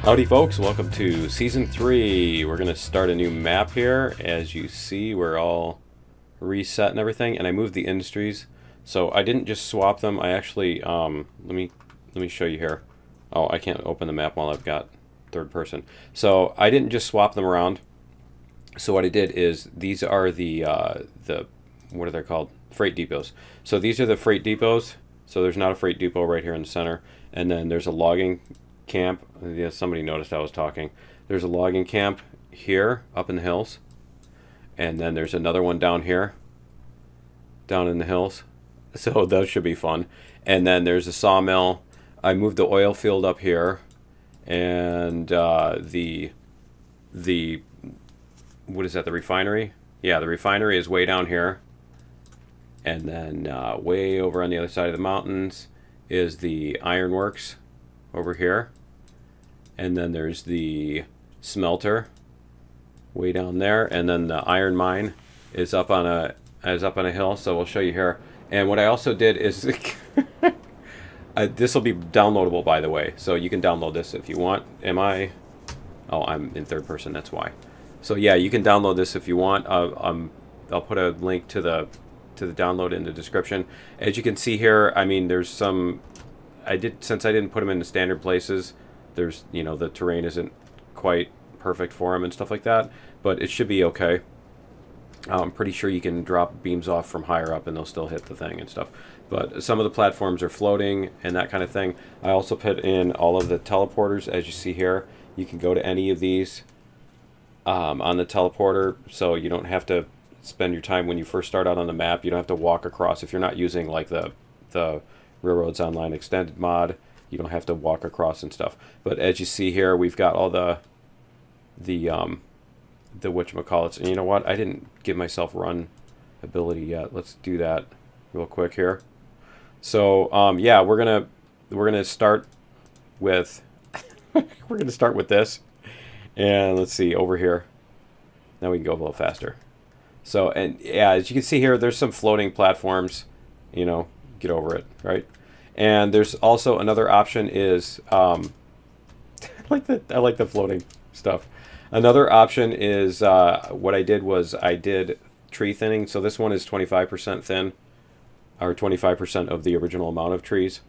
Howdy folks, welcome to Season 3. We're going to start a new map here. As you see, we're all reset and everything, and I moved the industries. So I didn't just swap them, I actually, let me show you here. Oh, I can't open the map while I've got third person. So I didn't just swap them around. So what I did is, these are the what are they called? Freight depots. So these are the freight depots. So there's not a freight depot right here in the center. And then there's a logging camp. Yeah, somebody noticed I was talking. There's a logging camp here up in the hills, and then there's another one down here down in the hills, so those should be fun. And then there's a sawmill. I moved the oil field up here, and the what is that, the refinery? Yeah, the refinery is way down here, and then way over on the other side of the mountains is the ironworks over here. And then there's the smelter way down there, and then the iron mine is up on a hill. So we'll show you here. And what I also did is this will be downloadable, by the way, so you can download this if you want. Oh, I'm in third person, that's why. So yeah, you can download this if you want. I'll put a link to the download in the description. As you can see here, I mean, there's some, since I didn't put them in the standard places, there's, you know, the terrain isn't quite perfect for them and stuff like that, but it should be okay. I'm pretty sure you can drop beams off from higher up and they'll still hit the thing and stuff. But some of the platforms are floating and that kind of thing. I also put in all of the teleporters, as you see here. You can go to any of these on the teleporter, so you don't have to spend your time when you first start out on the map. You don't have to walk across if you're not using like the Railroads Online Extended mod. You don't have to walk across and stuff. But as you see here, we've got all the whatchamacallits. And you know what? I didn't give myself run ability yet. Let's do that real quick here. So yeah, we're gonna start with we're gonna start with this. And let's see over here. Now we can go a little faster. So, and yeah, as you can see here, there's some floating platforms. You know, get over it, right? And there's also another option is I like the floating stuff. Another option is what I did was I did tree thinning. So this one is 25% thin, or 25% of the original amount of trees.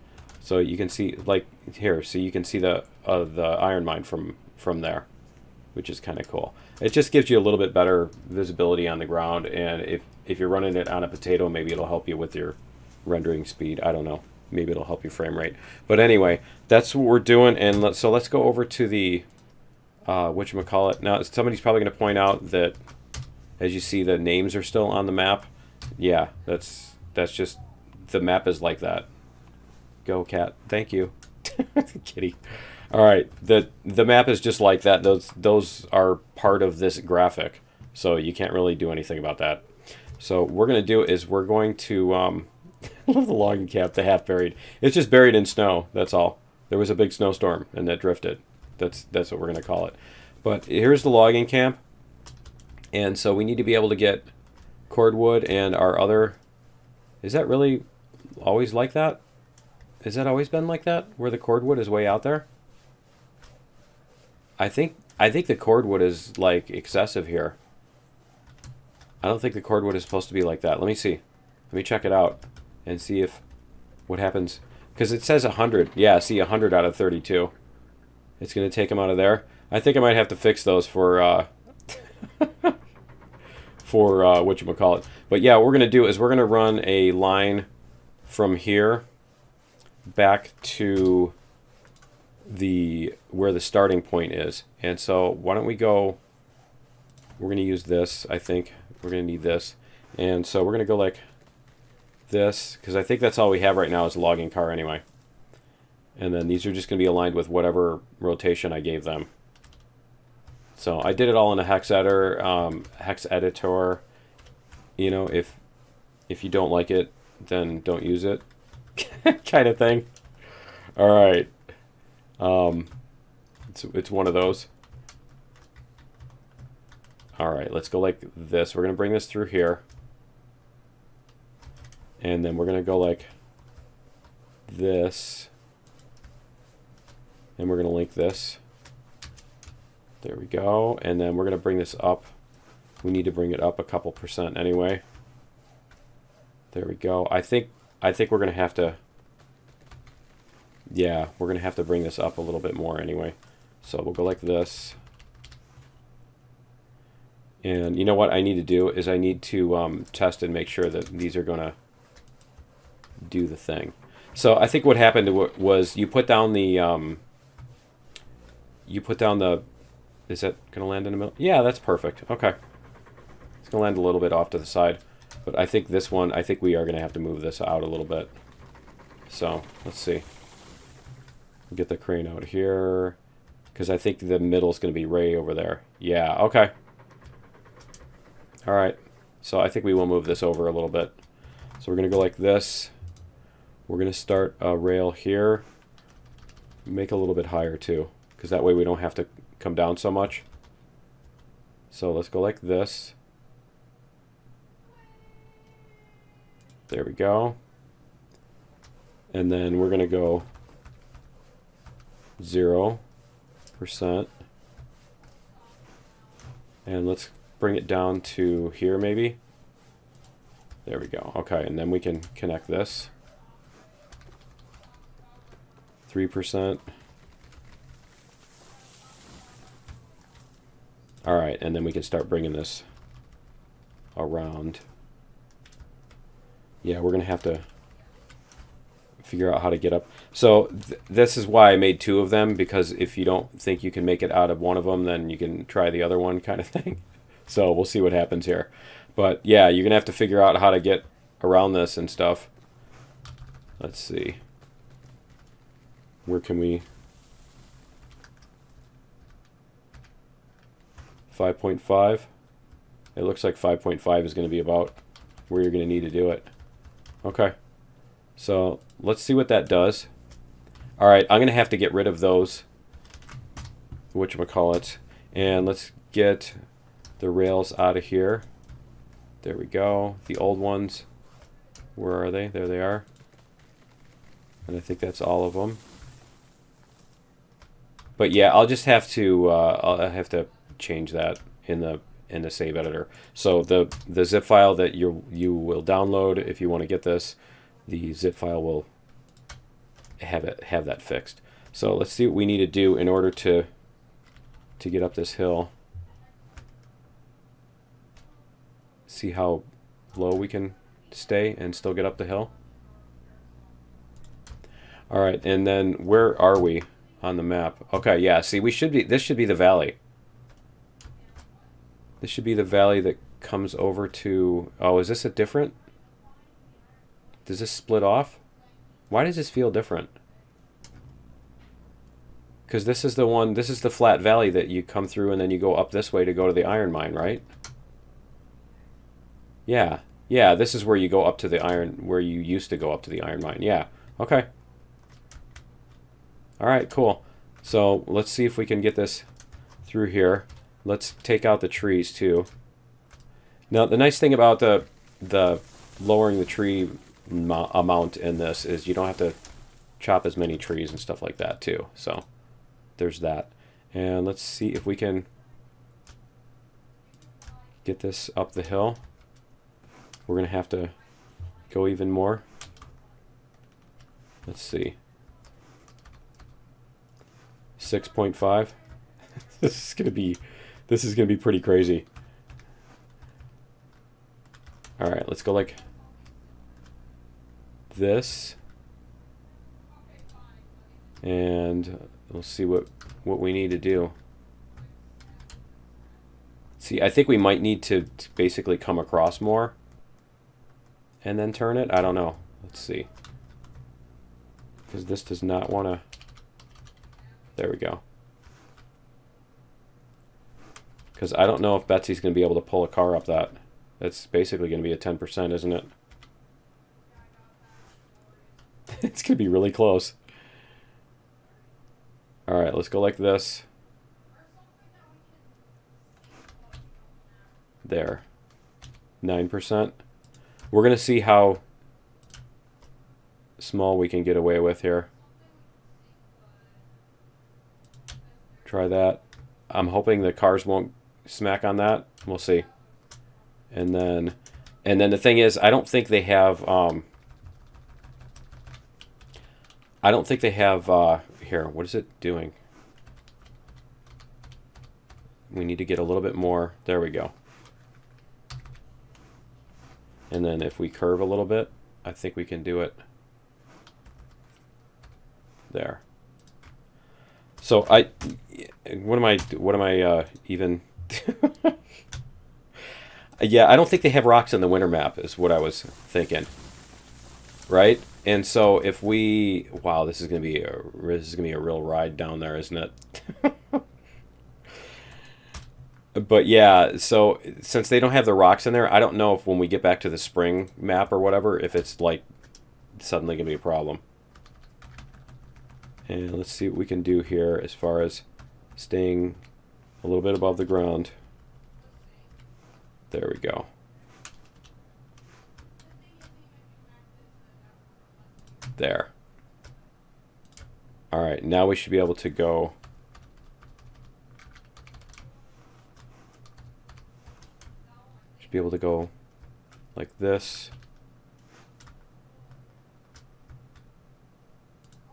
So you can see, like here, so you can see the iron mine from there, which is kind of cool. It just gives you a little bit better visibility on the ground, and if you're running it on a potato, maybe it'll help you with your rendering speed. I don't know. Maybe it'll help your frame rate. But anyway, that's what we're doing. And so let's go over to the whatchamacallit. Now, somebody's probably going to point out that, as you see, the names are still on the map. Yeah, that's just, the map is like that. Go, cat. Thank you. Kitty. All right, the map is just like that. Those are part of this graphic, so you can't really do anything about that. So what we're going to do is we're going to I love the logging camp, the half buried. It's just buried in snow, that's all. There was a big snowstorm and that drifted. That's what we're going to call it. But here's the logging camp. And so we need to be able to get cordwood and our other... Is that really always like that? Has that always been like that, where the cordwood is way out there? I think the cordwood is like excessive here. I don't think the cordwood is supposed to be like that. Let me see. Let me check it out and see what happens. Because it says 100. Yeah, see, 100 out of 32. It's going to take them out of there. I think I might have to fix those for whatchamacallit. But yeah, what we're going to do is we're going to run a line from here back to where the starting point is. And so why don't we go, we're going to use this, I think. We're going to need this. And so we're going to go like this, because I think that's all we have right now is a logging car anyway. And then these are just going to be aligned with whatever rotation I gave them. So I did it all in a hex editor. You know, if you don't like it, then don't use it, kind of thing. All right. It's one of those. All right, let's go like this. We're going to bring this through here. And then we're going to go like this. And we're going to link this There we go. And then we're going to bring this up. We need to bring it up a couple percent anyway. There we go. I think we're going to have to, yeah, we're going to have to bring this up a little bit more anyway. So we'll go like this. And you know what I need to do is I need to test and make sure that these are going to do the thing. So I think what happened was you put down the, is that going to land in the middle? Yeah, that's perfect. Okay. It's going to land a little bit off to the side. But I think this one, I think we are going to have to move this out a little bit. So let's see. Get the crane out here. Because I think the middle is going to be right over there. Yeah, okay. All right. So I think we will move this over a little bit. So we're going to go like this. We're going to start a rail here. Make it a little bit higher too. Because that way we don't have to come down so much. So let's go like this. There we go. And then we're going to go 0%. And let's bring it down to here maybe. There we go. Okay, and then we can connect this. 3%. All right, and then we can start bringing this around. Yeah, we're going to have to figure out how to get up. So this is why I made 2 of them, because if you don't think you can make it out of one of them, then you can try the other one kind of thing. So we'll see what happens here. But yeah, you're going to have to figure out how to get around this and stuff. Let's see. Where can we... 5.5. It looks like 5.5 is going to be about where you're going to need to do it. Okay. So let's see what that does. All right, I'm going to have to get rid of those, whatchamacallit, and let's get the rails out of here. There we go. The old ones, where are they? There they are. And I think that's all of them. But yeah, I'll just have to change that in the save editor. So the zip file that you will download if you want to get this, the zip file will have that fixed. So let's see what we need to do in order to get up this hill. See how low we can stay and still get up the hill. All right, and then where are we on the map? Okay, yeah, see, this should be the valley. This should be the valley that comes over to... Oh, is this a different... Does this split off? Why does this feel different? Because this is the one... This is the flat valley that you come through and then you go up this way to go to the iron mine, right? Yeah. Yeah, this is where you go up to the iron... Where you used to go up to the iron mine. Yeah. Okay. Alright, cool. So, let's see if we can get this through here. Let's take out the trees too. Now the nice thing about the lowering the tree amount in this is you don't have to chop as many trees and stuff like that too. So there's that. And let's see if we can get this up the hill. We're going to have to go even more. Let's see. 6.5. This is going to be pretty crazy. All right, let's go like this. And we'll see what we need to do. See, I think we might need to basically come across more and then turn it. I don't know. Let's see. Because this does not want to... There we go. Because I don't know if Betsy's going to be able to pull a car up that. That's basically going to be a 10%, isn't it? It's going to be really close. All right, let's go like this. There. 9%. We're going to see how small we can get away with here. Try that. I'm hoping the cars won't smack on that. We'll see. And then the thing is, I don't think they have here, what is it doing? We need to get a little bit more. There we go. And then if we curve a little bit, I think we can do it there. So what am I even yeah, I don't think they have rocks in the winter map is what I was thinking. Right? And so if we, wow, this is going to be a real ride down there, isn't it? But yeah, so since they don't have the rocks in there, I don't know if when we get back to the spring map or whatever, if it's like suddenly going to be a problem. And let's see what we can do here as far as staying a little bit above the ground. There we go. There. All right, now we should be able to go. Should be able to go like this.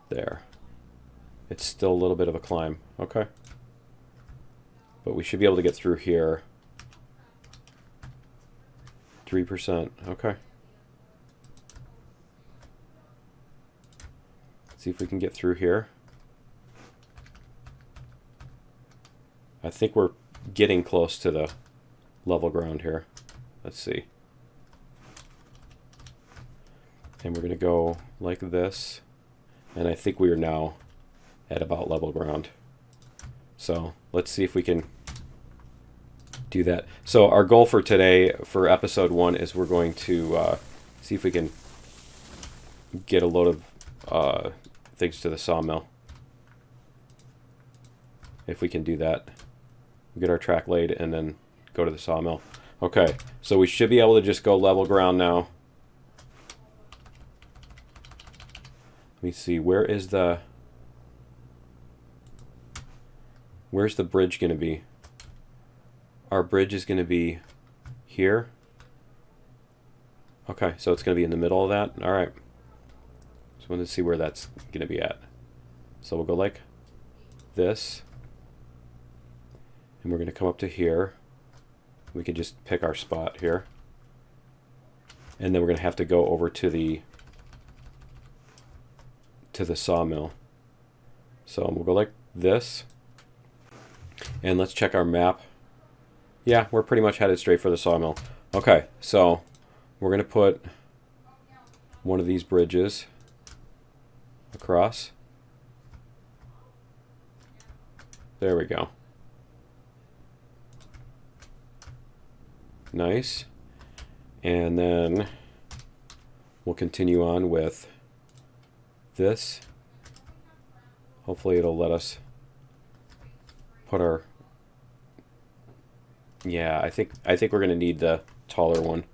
There. It's still a little bit of a climb. Okay. But we should be able to get through here. 3%. Okay. See if we can get through here. I think we're getting close to the level ground here. Let's see. And we're going to go like this. And I think we are now at about level ground. So let's see if we can do that. So our goal for today, for episode 1, is we're going to see if we can get a load of things to the sawmill. If we can do that. Get our track laid and then go to the sawmill. Okay, so we should be able to just go level ground now. Let me see, where's the bridge going to be? Our bridge is going to be here. Okay, so it's going to be in the middle of that. All right. So let's see where that's going to be at. So we'll go like this. And we're going to come up to here. We can just pick our spot here. And then we're going to have to go over to the sawmill. So we'll go like this. And let's check our map. Yeah, we're pretty much headed straight for the sawmill. Okay, so we're going to put one of these bridges across. There we go. Nice. And then we'll continue on with this. Hopefully it'll let us put our... Yeah, I think we're going to need the taller one.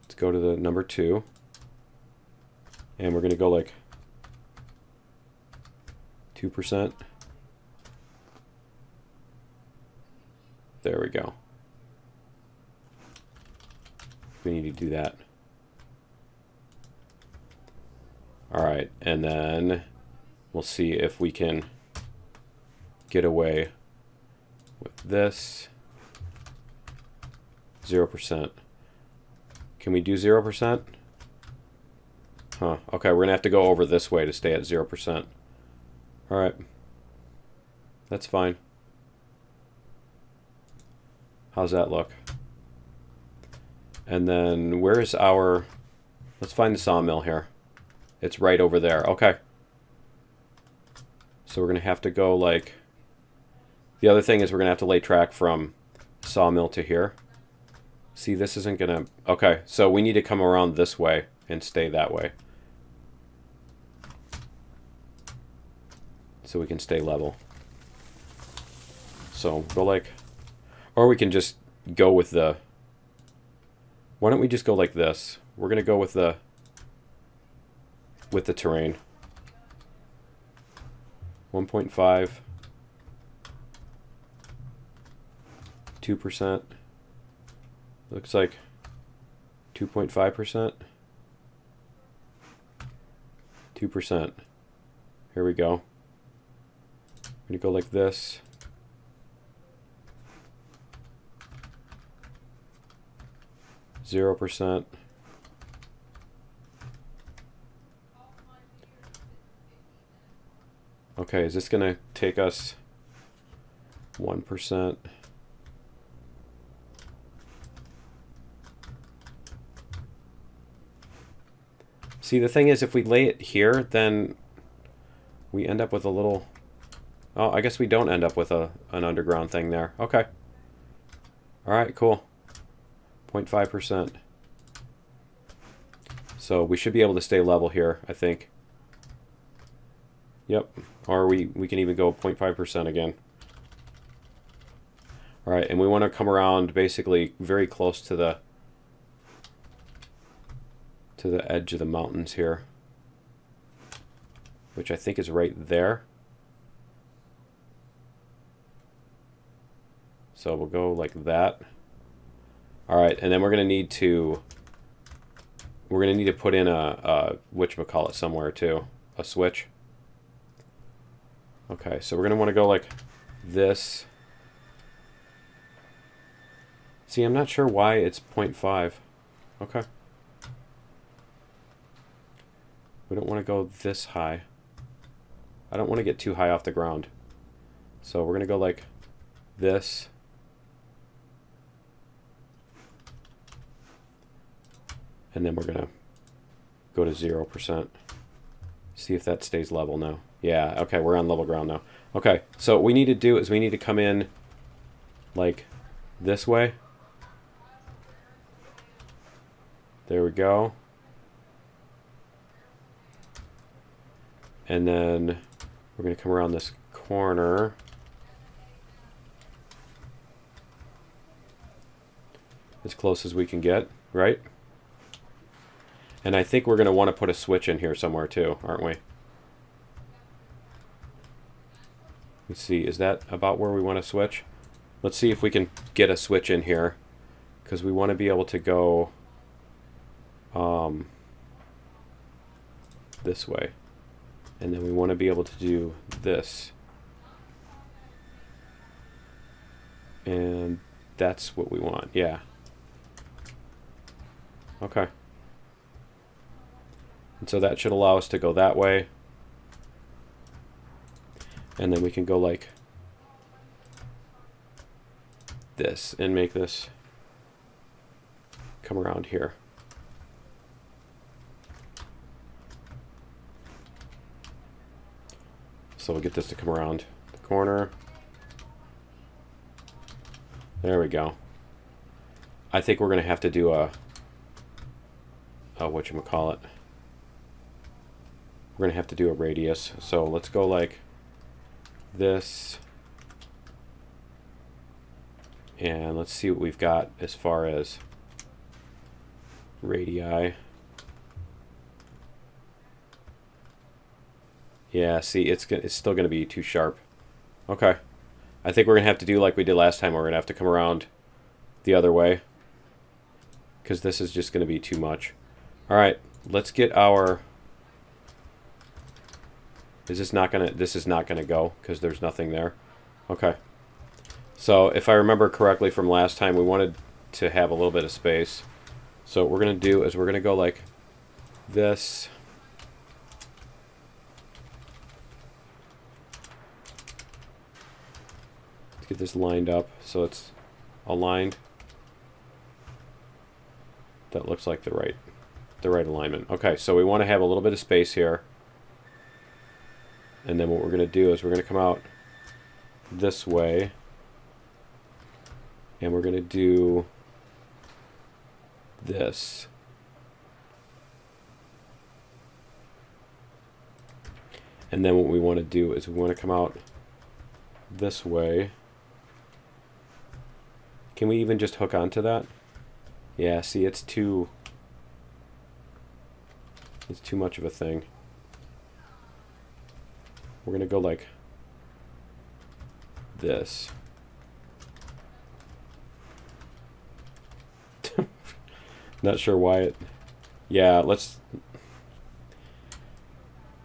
Let's go to the number 2. And we're going to go like 2%. There we go. We need to do that. All right, and then we'll see if we can get away with this. 0%. Can we do 0%? Huh, okay, we're gonna have to go over this way to stay at 0%. All right, that's fine. How's that look? And then where's our... Let's find the sawmill here. It's right over there. Okay. So we're going to have to go like... The other thing is we're going to have to lay track from sawmill to here. See, this isn't going to... Okay, so we need to come around this way and stay that way. So we can stay level. So go like... Or we can just go with the... Why don't we just go like this? We're going to go with the terrain. 1.5. 2%. Looks like 2.5%. 2%. Here we go. I'm going to go like this. %. Okay, is this going to take us 1%? See, the thing is, if we lay it here, then we end up with a little... Oh, I guess we don't end up with an underground thing there. Okay. Alright, cool. 0.5%. So we should be able to stay level here, I think. Yep. Or we can even go 0.5% again. Alright, and we want to come around basically very close to the edge of the mountains here, which I think is right there. So we'll go like that. Alright, and then we're going to need to put in a whatchamacallit somewhere too. A switch. Okay, so we're going to want to go like this. See, I'm not sure why it's 0.5. Okay. We don't want to go this high. I don't want to get too high off the ground. So we're going to go like this. And then we're going to go to 0%. See if that stays level now. Yeah, okay, we're on level ground now. Okay, so what we need to do is we need to come in like this way. There we go. And then we're going to come around this corner. As close as we can get, right? And I think we're going to want to put a switch in here somewhere too, aren't we? Let's see, is that about where we want to switch? Let's see if we can get a switch in here, because we want to be able to go this way. And then we want to be able to do this. And that's what we want, yeah. Okay. And so that should allow us to go that way. And then we can go like this and make this come around here. So we'll get this to come around the corner. There we go. I think we're going to have to do a whatchamacallit. We're going to have to do a radius. So let's go like this. And let's see what we've got as far as radii. Yeah, see, it's still going to be too sharp. Okay. I think we're going to have to do like we did last time. We're going to have to come around the other way, because this is just going to be too much. All right, let's get our... This is not going to go because there's nothing there. Okay. So if I remember correctly from last time, we wanted to have a little bit of space. So what we're going to do is we're going to go like this. Let's get this lined up so it's aligned. That looks like the right alignment. Okay, so we want to have a little bit of space here. And then what we're going to do is we're going to come out this way. And we're going to do this. And then what we want to do is we want to come out this way. Can we even just hook onto that? Yeah, see, it's too much of a thing. We're going to go like this. Not sure why it... Yeah, let's...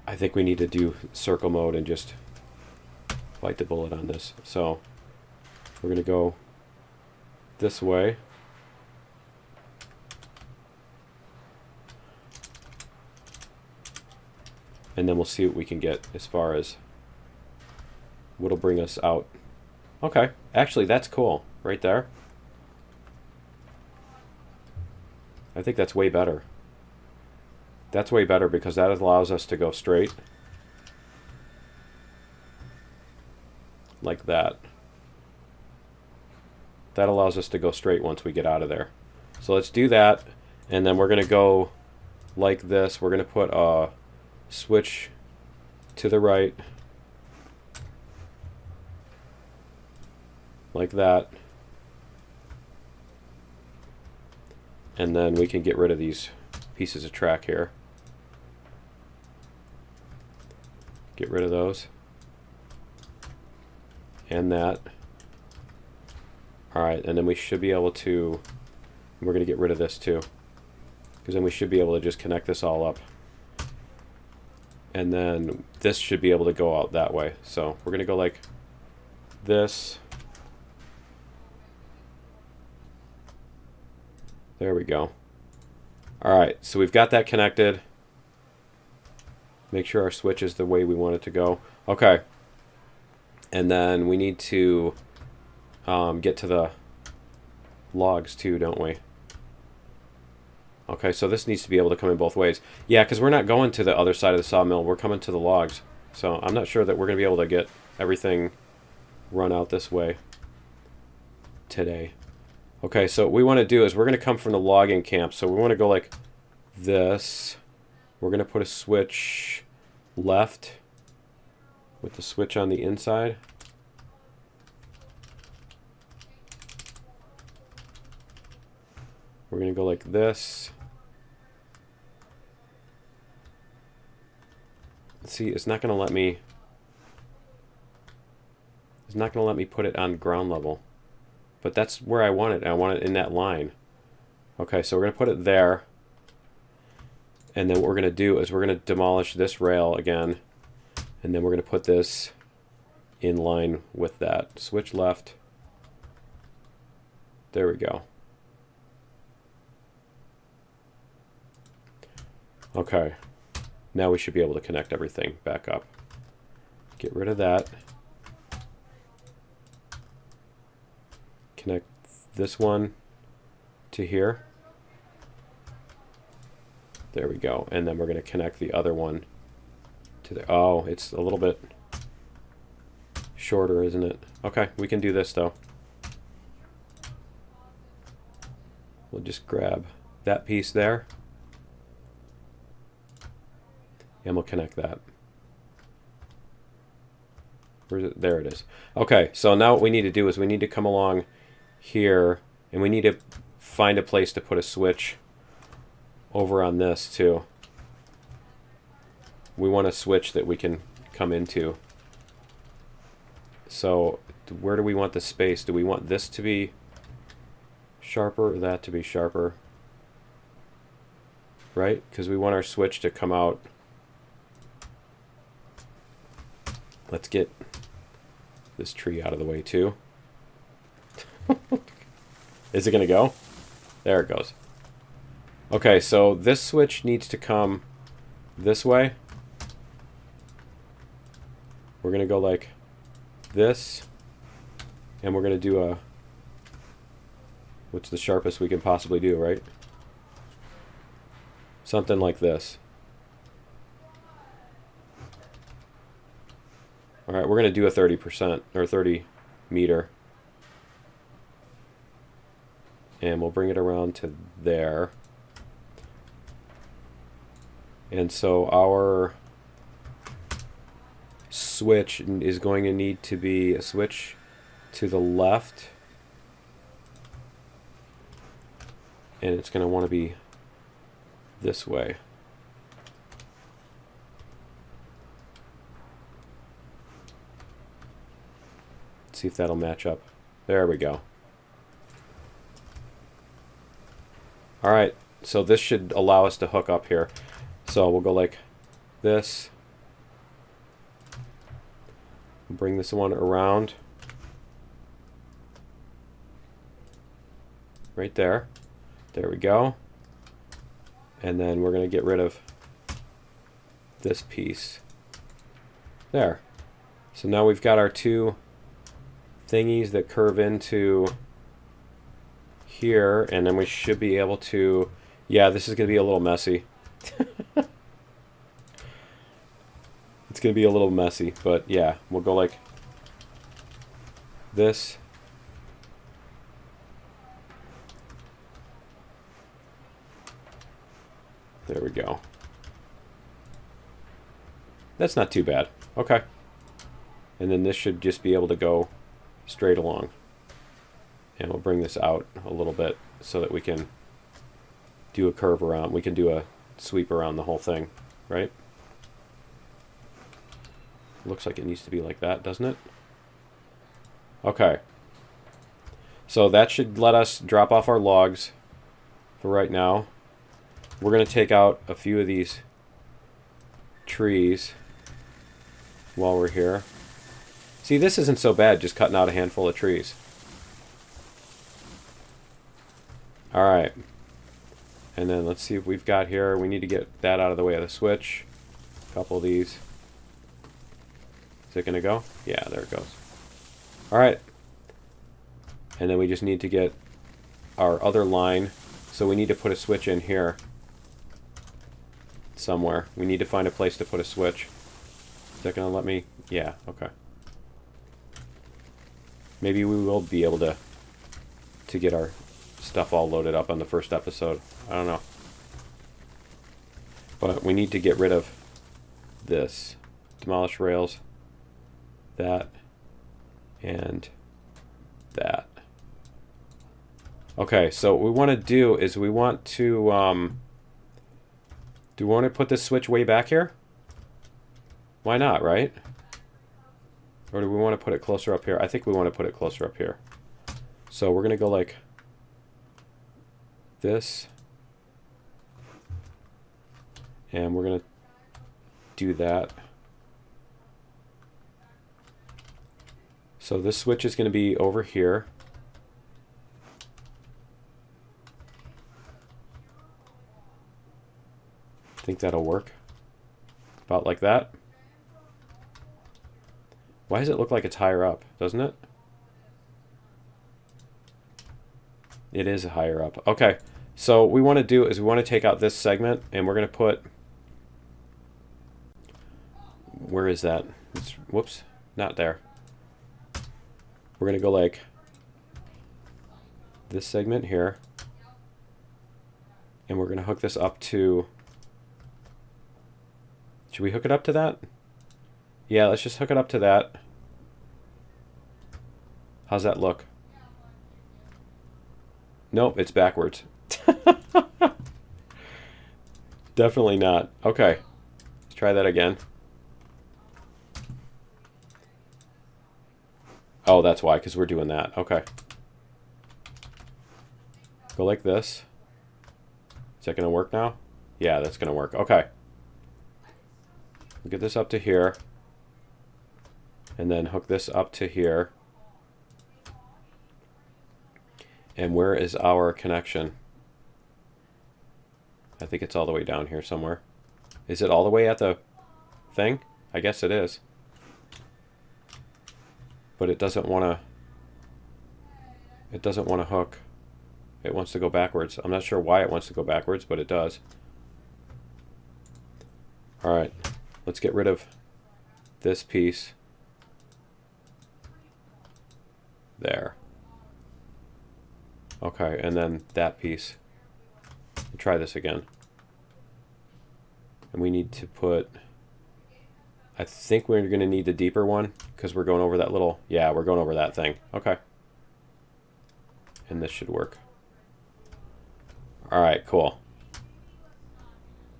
I think we need to do circle mode and just bite the bullet on this. So we're going to go this way. And then we'll see what we can get as far as what'll bring us out. Okay, actually that's cool right there. I think that's way better. That's way better because that allows us to go straight. Like that. That allows us to go straight once we get out of there. So let's do that, and then we're going to go like this. We're going to put a switch to the right. Like that. And then we can get rid of these pieces of track here. Get rid of those. And that. Alright, and then we should be able to... We're going to get rid of this too. Because then we should be able to just connect this all up. And then this should be able to go out that way. So we're going to go like this. There we go. Alright, so we've got that connected. Make sure our switch is the way we want it to go. Okay. And then we need to get to the logs too, don't we? Okay, so this needs to be able to come in both ways. Yeah, because we're not going to the other side of the sawmill. We're coming to the logs. So I'm not sure that we're going to be able to get everything run out this way today. Okay, so what we want to do is we're going to come from the logging camp. So we want to go like this. We're going to put a switch left with the switch on the inside. We're going to go like this. See, it's not going to let me... It's not going to let me put it on ground level. But that's where I want it. I want it in that line. Okay, so we're going to put it there. And then what we're going to do is we're going to demolish this rail again. And then we're going to put this in line with that. Switch left. There we go. Okay. Now we should be able to connect everything back up. Get rid of that. Connect this one to here. There we go. And then we're going to connect the other one to the... Oh, it's a little bit shorter, isn't it? Okay, we can do this though. We'll just grab that piece there. And we'll connect that. Where's it? There it is. Okay, so now what we need to do is we need to come along here, and we need to find a place to put a switch over on this too. We want a switch that we can come into. So where do we want the space? Do we want this to be sharper or that to be sharper? Right? Because we want our switch to come out. Let's get this tree out of the way too. Is it going to go? There it goes. Okay, so this switch needs to come this way. We're going to go like this. And we're going to do a... What's the sharpest we can possibly do, right? Something like this. Alright, we're going to do a 30% or 30 meter. And we'll bring it around to there. And so our switch is going to need to be a switch to the left. And it's going to want to be this way. Let's see if that'll match up. There we go. Alright, So this should allow us to hook up here. So we'll go like this. Bring this one around. Right there. There we go. And then we're going to get rid of this piece. There. So now we've got our two thingies that curve into here, and then we should be able to, yeah, this is going to be a little messy. It's going to be a little messy, but yeah, we'll go like this. There we go. That's not too bad. Okay. And then this should just be able to go straight along. And we'll bring this out a little bit so that we can do a curve around. We can do a sweep around the whole thing, right? Looks like it needs to be like that, doesn't it? Okay. So that should let us drop off our logs for right now. We're going to take out a few of these trees while we're here. See, this isn't so bad, just cutting out a handful of trees. Alright. And then let's see what we've got here. We need to get that out of the way of the switch. A couple of these. Is it going to go? Yeah, there it goes. Alright. And then we just need to get our other line. So we need to put a switch in here. Somewhere. We need to find a place to put a switch. Is that going to let me? Yeah, okay. Maybe we will be able to get our stuff all loaded up on the first episode. I don't know. But we need to get rid of this. Demolish rails. That. And that. Okay, so what we want to do is we want to... do we want to put this switch way back here? Why not, right? Or do we want to put it closer up here? I think we want to put it closer up here. So we're going to go like this. And we're going to do that. So this switch is going to be over here. I think that'll work. About like that. Why does it look like it's higher up, doesn't it? It is higher up. Okay, so what we want to do is we want to take out this segment, and we're going to put... Where is that? Whoops, not there. We're going to go like this segment here, and we're going to hook this up to... Should we hook it up to that? Yeah, let's just hook it up to that. How's that look? Nope, it's backwards. Definitely not. Okay. Let's try that again. Oh, that's why, because we're doing that. Okay. Go like this. Is that going to work now? Yeah, that's going to work. Okay. We'll get this up to here. And then hook this up to here. And where is our connection? I think it's all the way down here somewhere. Is it all the way at the thing? I guess it is. But it doesn't want to... It doesn't want to hook. It wants to go backwards. I'm not sure why it wants to go backwards, but it does. Alright. Let's get rid of this piece. There. Okay, and then that piece. We'll try this again. And we need to put... I think we're going to need the deeper one, because we're going over that little... Yeah, we're going over that thing. Okay. And this should work. Alright, cool.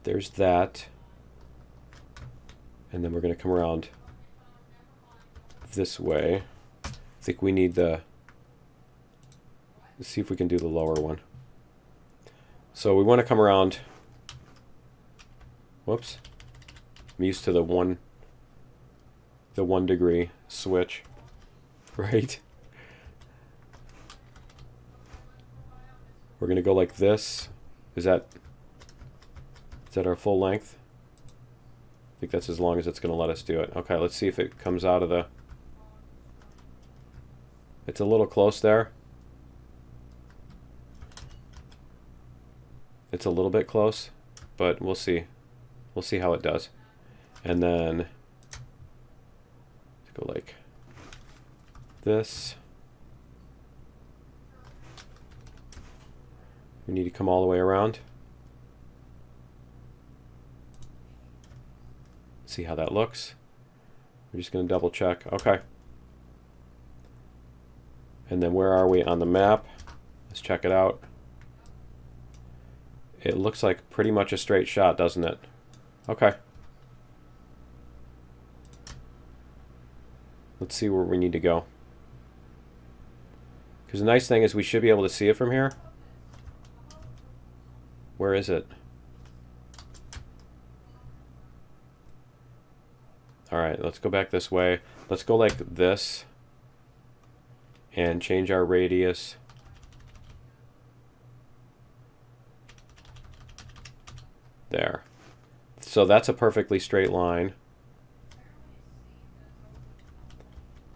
There's that. And then we're going to come around this way. I think we need the... Let's see if we can do the lower one. So we want to come around. Whoops. I'm used to the 1 degree switch, right? We're going to go like this. Is that our full length? I think that's as long as it's going to let us do it. Okay, let's see if it comes out of the... It's a little close there. It's a little bit close, but we'll see. We'll see how it does. And then let's go like this. We need to come all the way around. See how that looks. We're just going to double check. Okay. And then where are we on the map? Let's check it out. It looks like pretty much a straight shot, doesn't it? Okay. Let's see where we need to go. Because the nice thing is we should be able to see it from here. Where is it? Alright, let's go back this way. Let's go like this. And change our radius. There. So that's a perfectly straight line.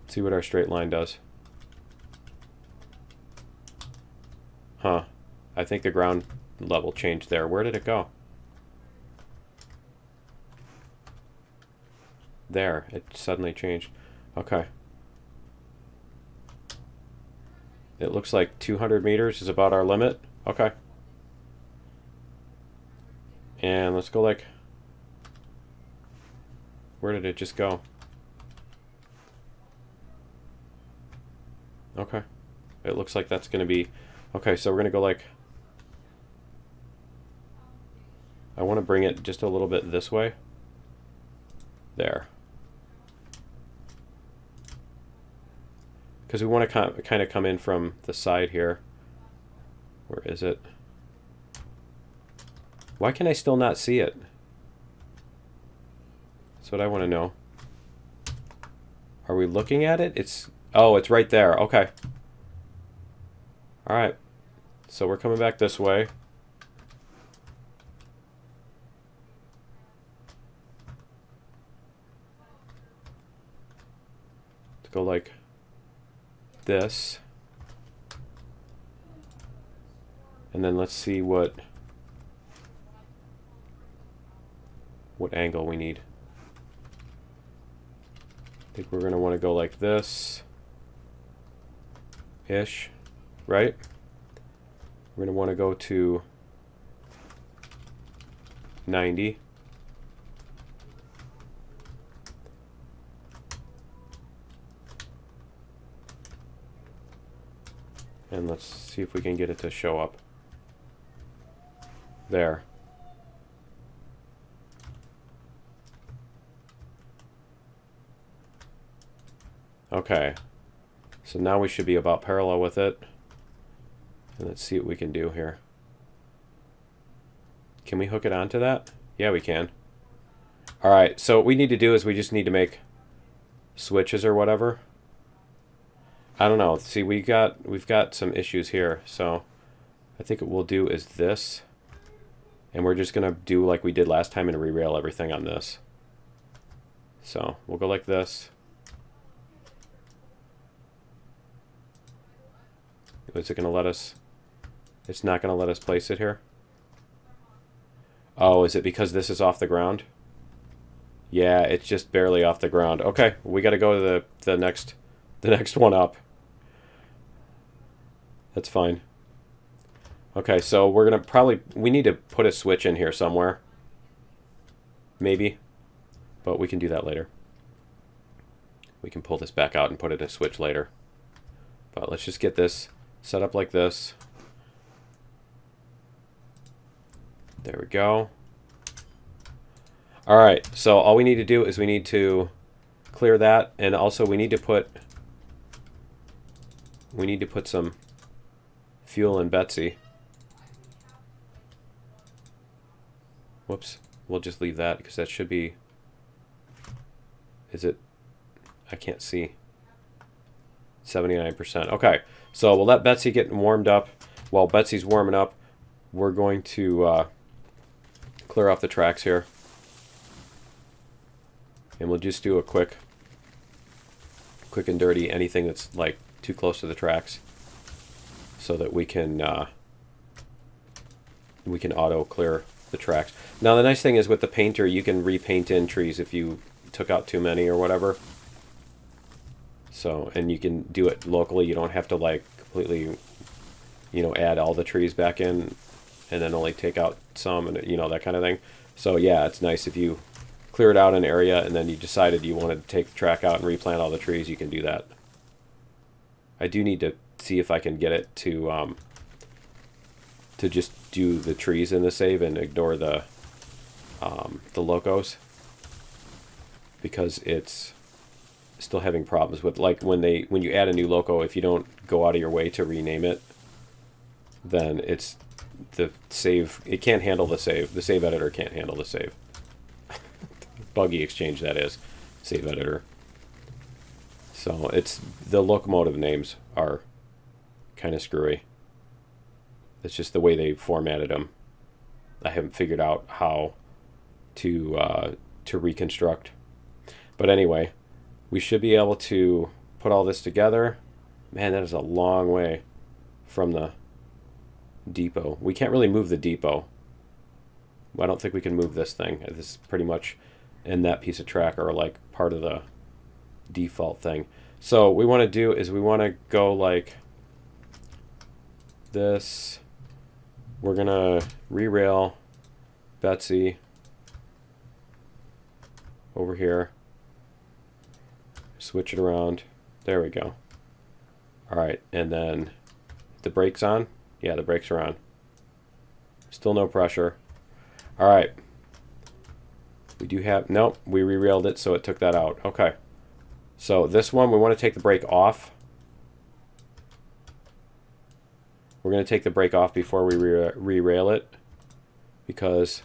Let's see what our straight line does. Huh. I think the ground level changed there. Where did it go? There. It suddenly changed. Okay. It looks like 200 meters is about our limit. Okay. And let's go like... Where did it just go? Okay. It looks like that's going to be... Okay, so we're going to go like... I want to bring it just a little bit this way. There. Because we want to kind of come in from the side here. Where is it? Why can I still not see it? That's what I want to know. Are we looking at it? It's... Oh, it's right there. Okay. Alright. So we're coming back this way. Let's go like this. And then let's see what angle we need. I think we're going to want to go like this ish, right? We're going to want to go to 90. And let's see if we can get it to show up. There. Okay. So now we should be about parallel with it. And let's see what we can do here. Can we hook it onto that? Yeah, we can. Alright, so what we need to do is we just need to make switches or whatever. I don't know. See, we've got some issues here. So I think what we'll do is this. And we're just going to do like we did last time and re-rail everything on this. So we'll go like this. Is it going to let us... It's not going to let us place it here? Oh, is it because this is off the ground? Yeah, it's just barely off the ground. Okay, we got to go to the next one up. That's fine. Okay, so we're going to probably... We need to put a switch in here somewhere. Maybe. But we can do that later. We can pull this back out and put it in a switch later. But let's just get this set up like this. There we go. Alright, so all we need to do is we need to clear that, and also we need to put some fuel in Betsy. Whoops. We'll just leave that because that should be... Is it... I can't see. 79%. Okay. So we'll let Betsy get warmed up. While Betsy's warming up, we're going to clear off the tracks here. And we'll just do a quick and dirty anything that's like too close to the tracks, so that we can auto clear the tracks. Now the nice thing is with the painter, you can repaint in trees if you took out too many or whatever. So, and you can do it locally. You don't have to like completely, you know, add all the trees back in and then only take out some, and you know, that kind of thing. So yeah, it's nice if you cleared out an area and then you decided you wanted to take the track out and replant all the trees, you can do that. I do need to see if I can get it to just do the trees in the save and ignore the locos, because it's still having problems with, like, when you add a new loco, if you don't go out of your way to rename it, then it's the save, it can't handle the save. The save editor can't handle the save. Buggy Exchange, that is, save editor. So it's, the locomotive names are kind of screwy. It's just the way they formatted them. I haven't figured out how to reconstruct. But anyway, we should be able to put all this together. Man, that is a long way from the depot. We can't really move the depot. I don't think we can move this thing. This is pretty much in that piece of track, or like part of the default thing. So what we want to do is we want to go like this. We're gonna re-rail Betsy over here, switch it around. There we go. All right, and then the brakes on. Yeah, the brakes are on. Still no pressure. All right. We do have, nope, we re-railed it, so it took that out. Okay. So this one, we want to take the brake off. We're going to take the brake off before we re-rail it, because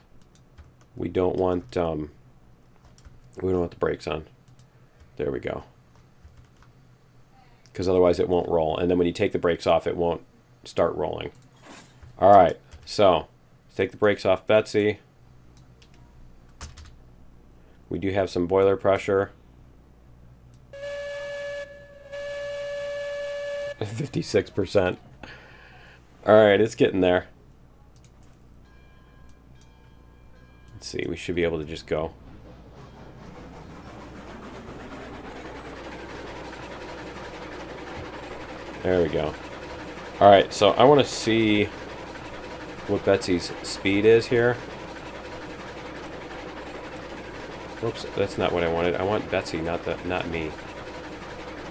we don't want the brakes on. There we go. Because otherwise it won't roll. And then when you take the brakes off, it won't start rolling. All right. So take the brakes off Betsy. We do have some boiler pressure. 56%. All right, it's getting there. Let's see, we should be able to just go. There we go. All right, so I want to see what Betsy's speed is here. Whoops, that's not what I wanted. I want Betsy, not me.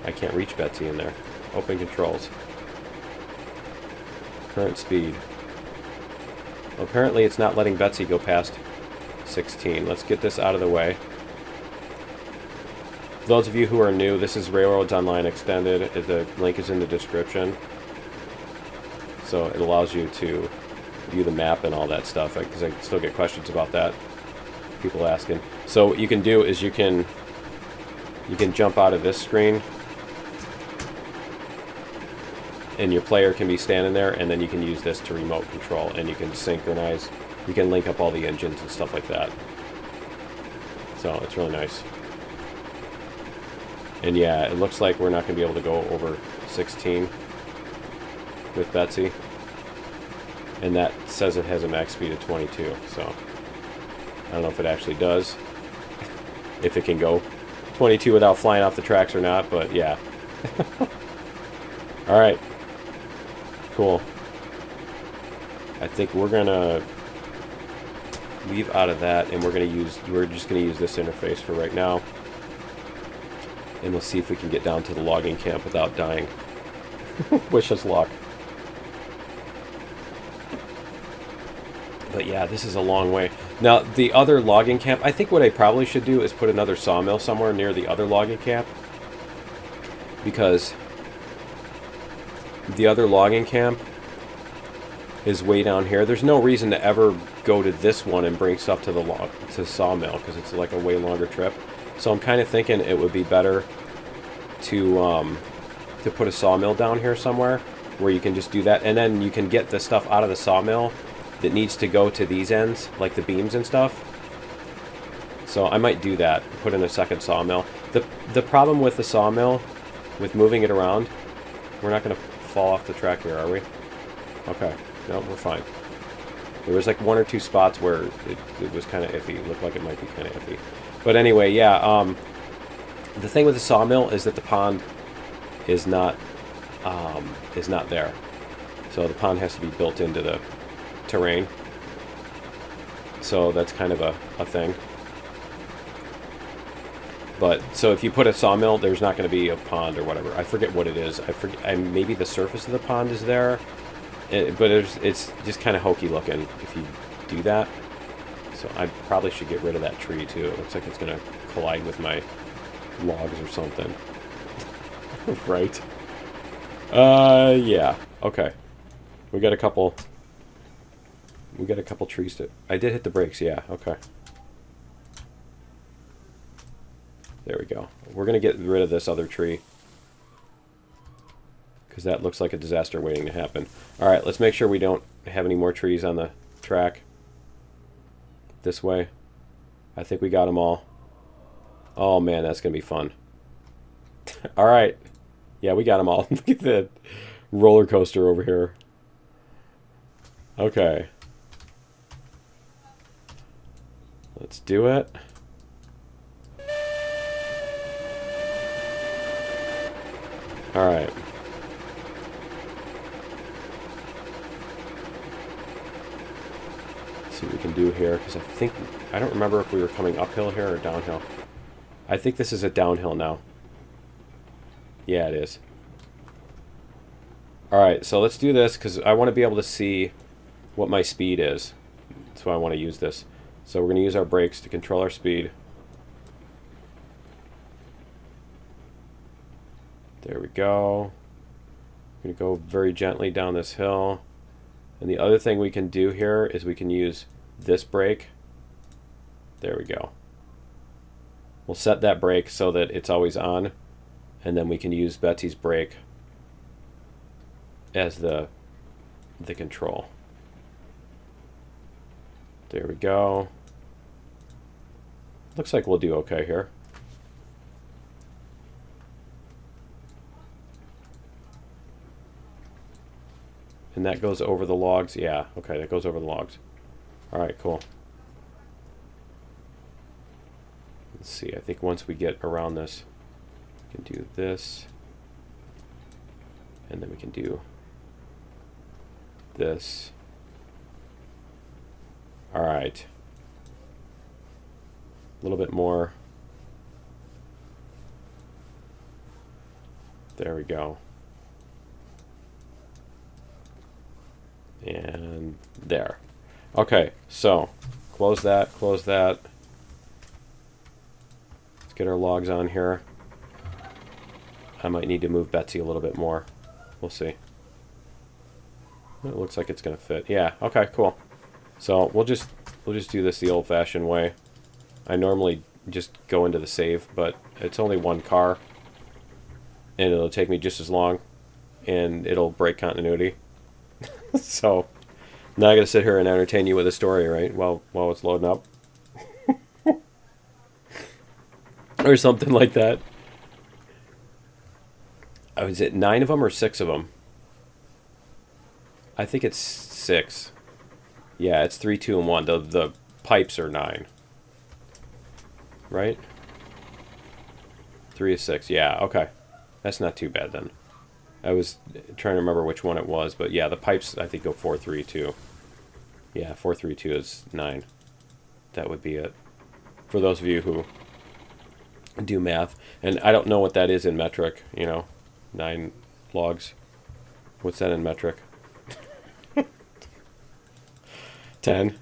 I can't reach Betsy in there. Open controls. Current speed. Well, apparently it's not letting Betsy go past 16. Let's get this out of the way. For those of you who are new, this is Railroads Online Extended. The link is in the description. So it allows you to view the map and all that stuff, because I still get questions about that. People asking. So what you can do is you can jump out of this screen, and your player can be standing there, and then you can use this to remote control, and you can synchronize. You can link up all the engines and stuff like that. So it's really nice. And yeah, it looks like we're not going to be able to go over 16 with Betsy. And that says it has a max speed of 22, so I don't know if it actually does, if it can go 22 without flying off the tracks or not, but yeah. Alright. Cool. I think we're gonna leave out of that, and we're just gonna use this interface for right now. And we'll see if we can get down to the logging camp without dying. Wish us luck. But yeah, this is a long way. Now, the other logging camp, I think what I probably should do is put another sawmill somewhere near the other logging camp. Because the other logging camp is way down here. There's no reason to ever go to this one and bring stuff to the Sawmill, because it's like a way longer trip. So I'm kind of thinking it would be better to put a Sawmill down here somewhere where you can just do that, and then you can get the stuff out of the Sawmill that needs to go to these ends, like the beams and stuff. So I might do that, put in a second Sawmill. The problem with the Sawmill, with moving it around, we're not going to fall off the track here, are we? Okay. No, we're fine. There was like one or two spots where it was kind of iffy. It looked like it might be kind of iffy. But anyway, yeah. The thing with the Sawmill is that the pond is not there. So the pond has to be built into the terrain. So that's kind of a thing. But so if you put a Sawmill, there's not going to be a pond or whatever. I forget what it is. I forget. Maybe the surface of the pond is there. But it's just kind of hokey looking if you do that. So I probably should get rid of that tree too. It looks like it's going to collide with my logs or something. Right? Yeah. Okay. We got a couple trees to... I did hit the brakes, yeah. Okay. There we go. We're going to get rid of this other tree, because that looks like a disaster waiting to happen. Alright, let's make sure we don't have any more trees on the track. This way. I think we got them all. Oh man, that's going to be fun. Alright. Yeah, we got them all. Look at that roller coaster over here. Okay. Let's do it. Alright. See what we can do here, because I don't remember if we were coming uphill here or downhill. I think this is a downhill now. Yeah, it is. Alright, so let's do this, because I want to be able to see what my speed is. That's why I want to use this. So we're going to use our brakes to control our speed. There we go. We're going to go very gently down this hill. And the other thing we can do here is we can use this brake. There we go. We'll set that brake so that it's always on. And then we can use Betsy's brake as the control. There we go. Looks like we'll do okay here. And that goes over the logs. Yeah, okay, that goes over the logs. Alright, cool. Let's see, I think once we get around this, we can do this. And then we can do this. Alright. A little bit more. There we go. And there. Okay, so close that, close that. Let's get our logs on here. I might need to move Betsy a little bit more. We'll see. It looks like it's gonna fit. Yeah, okay, cool. So we'll just do this the old-fashioned way. I normally just go into the save, but it's only one car, and it'll take me just as long, and it'll break continuity. So now I gotta sit here and entertain you with a story, right? While it's loading up, or something like that. Oh, is it 9 of them or 6 of them? I think it's 6. Yeah, it's 3, 2, and 1. The pipes are 9. Right? 3 is 6. Yeah, okay. That's not too bad then. I was trying to remember which one it was, but yeah, the pipes I think go 4, 3, 2. Yeah, 4, 3, 2 is 9. That would be it. For those of you who do math. And I don't know what that is in metric, you know. 9 logs. What's that in metric? 10.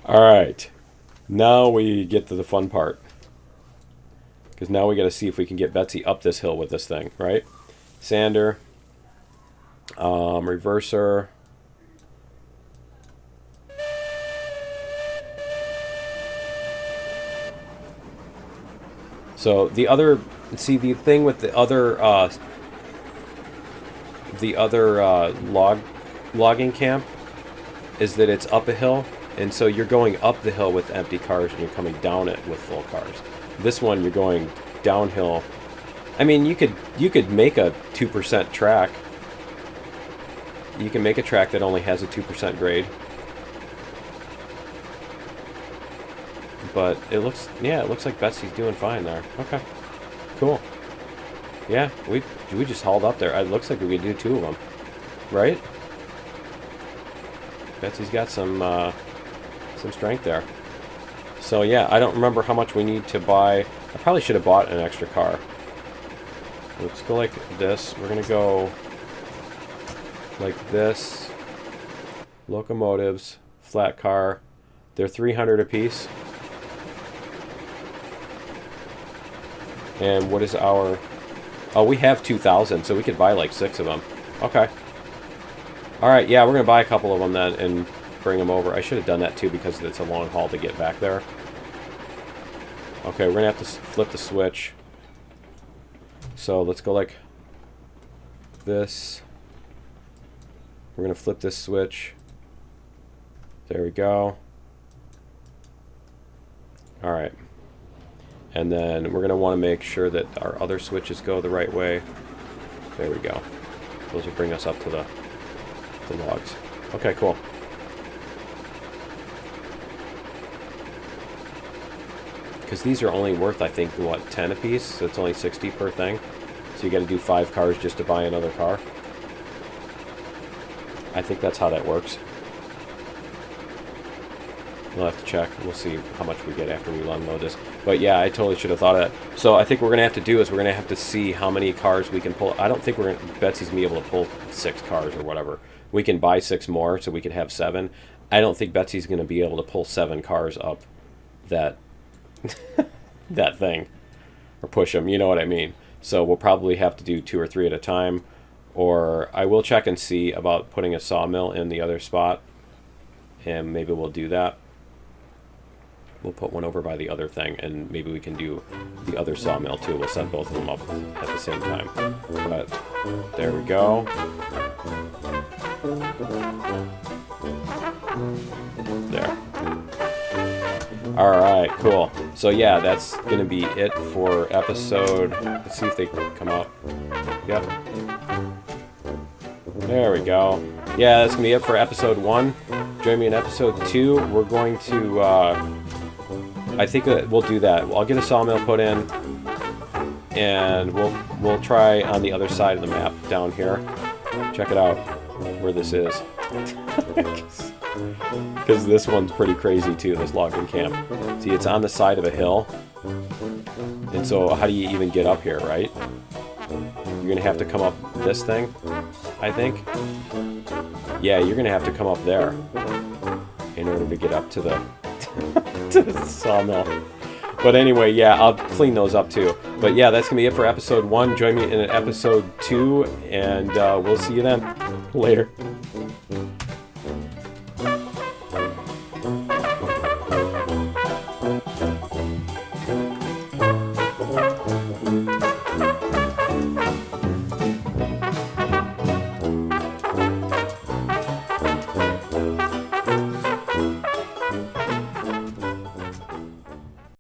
Alright. Now we get to the fun part. Because now we got to see if we can get Betsy up this hill with this thing, right? Sander. Reverser. So the other, see the thing with the other logging camp is that it's up a hill, and so you're going up the hill with empty cars and you're coming down it with full cars. This one you're going downhill. I mean, you could make a 2% track. You can make a track that only has a 2% grade. But it looks like Betsy's doing fine there. Okay, cool. Yeah, we just hauled up there. It looks like we could do 2 of them, right? Betsy's got some strength there. So yeah, I don't remember how much we need to buy. I probably should have bought an extra car. Let's go like this. We're gonna go like this. Locomotives, flat car. They're 300 a piece. And what is our... Oh, we have 2,000, so we could buy like 6 of them. Okay. Alright, yeah, we're going to buy a couple of them then and bring them over. I should have done that too because it's a long haul to get back there. Okay, we're going to have to flip the switch. So let's go like this. We're going to flip this switch. There we go. Alright. And then we're going to want to make sure that our other switches go the right way. There we go. Those will bring us up to the logs. Okay, cool. Because these are only worth, I think, what, 10 a piece? So it's only 60 per thing. So you got to do 5 cars just to buy another car. I think that's how that works. We'll have to check. We'll see how much we get after we unload this. But yeah, I totally should have thought of that. So I think what we're going to have to do is we're going to have to see how many cars we can pull. I don't think Betsy's going to be able to pull 6 cars or whatever. We can buy 6 more so we could have 7. I don't think Betsy's going to be able to pull 7 cars up that that thing. Or push them, you know what I mean. So we'll probably have to do 2 or 3 at a time. Or I will check and see about putting a sawmill in the other spot. And maybe we'll do that. We'll put one over by the other thing, and maybe we can do the other sawmill too. We'll set both of them up at the same time. But there we go. There. Alright, cool. So yeah, that's going to be it for episode... Let's see if they come out. Yep. There we go. Yeah, that's going to be it for episode 1. Join me in episode 2. We're going to... I think that we'll do that. I'll get a sawmill put in, and we'll try on the other side of the map down here. Check it out, where this is. Because this one's pretty crazy too, this logging camp. See, it's on the side of a hill. And so how do you even get up here, right? You're going to have to come up this thing, I think. Yeah, you're going to have to come up there in order to get up to the... to the sawmill. But anyway, yeah, I'll clean those up too. But yeah, that's gonna be it for episode 1. Join me in episode 2, and we'll see you then. Later.